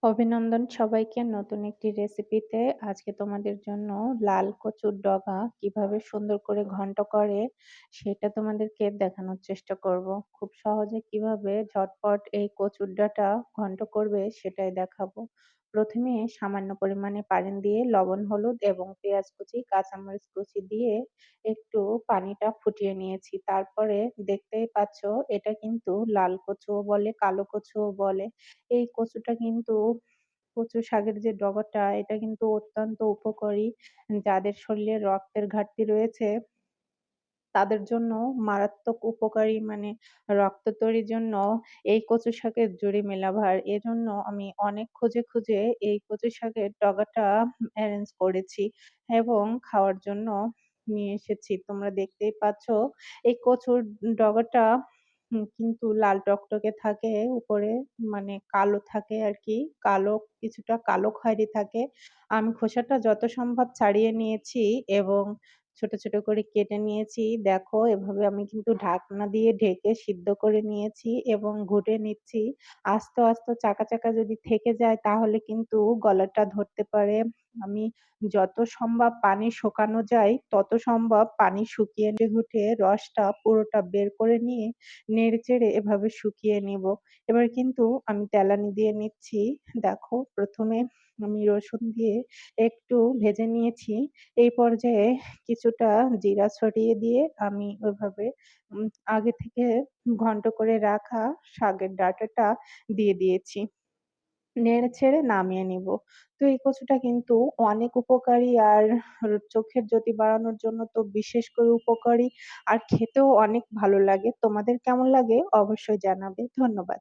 অভিনন্দন সবাইকে নতুন একটি রেসিপিতে। আজকে তোমাদের জন্য লাল কচুর ডগা কিভাবে সুন্দর করে ঘন্ট করে সেটা তোমাদেরকে দেখানোর চেষ্টা করব। খুব সহজে কিভাবে ঝটপট এই কচুর ডাঁটা ঘন্ট করবে সেটাই দেখাবো। প্রথমে সামান্য পরিমাণে পানি দিয়ে লবণ, হলুদ এবং পেঁয়াজ কুচি, কাঁচামরিচ কুচি দিয়ে একটু পানিটা ফুটিয়ে নিয়েছি। তারপরে দেখতেই পাচ্ছ, এটা কিন্তু লাল কচুও বলে, কালো কচুও বলে। এই কচুটা কিন্তু কচু শাকের যে ডগাটা এটা কিন্তু অত্যন্ত উপকারী। যাদের শরীরে রক্তের ঘাটতি রয়েছে তাদের জন্য মারাত্মক উপকারী, মানে রক্ত তৈরির জন্য এই কচু শাকের জুড়ি মেলা ভার। এজন্য আমি অনেক খুঁজে, খুঁজে এই কচু শাকের ডগাটা এরেঞ্জ করেছি এবং খাওয়ার জন্য নিয়ে এসেছি। তোমরা দেখতেই পাচ্ছ এই কচুর ডগাটা কিন্তু লাল টকটকে থাকে উপরে, মানে কালো থাকে আরকি। কিছুটা কালো খয়েরি থাকে। আমি খোসাটা যত সম্ভব ছাড়িয়ে নিয়েছি এবং ছোট, ছোট করে কেটে নিয়েছি। দেখো, এভাবে আমি কিন্তু ঢাকনা দিয়ে ঢেকে সিদ্ধ করে নিয়েছি এবং ঘুটে নিচ্ছি। আস্ত, আস্ত চাকা, চাকা যদি থেকে যায় তাহলে কিন্তু গলাটা ধরতে পারে। আমি যত সম্ভব পানি শোকানো যায় তত সম্ভব পানি শুকিয়ে ঘুটে রসটা পুরোটা বের করে নিয়ে নেড়েচেড়ে এভাবে শুকিয়ে নিবো। এবার কিন্তু আমি তেলানি দিয়ে নিচ্ছি। দেখো, ১ম এ আমি রসুন দিয়ে একটু ভেজে নিয়েছি। এই পর্যায়ে কিছুটা জিরা ছড়িয়ে দিয়ে আমি ওইভাবে উম আগে থেকে ঘন্ট করে রাখা শাকের ডাঁটাটা দিয়ে দিয়েছি। নেড়েচেড়ে নামিয়ে নিবো। তো এই কচুটা কিন্তু অনেক উপকারী আর চোখের জ্যোতি বাড়ানোর জন্য তো বিশেষ করে উপকারী, আর খেতেও অনেক ভালো লাগে। তোমাদের কেমন লাগে অবশ্যই জানাবে। ধন্যবাদ।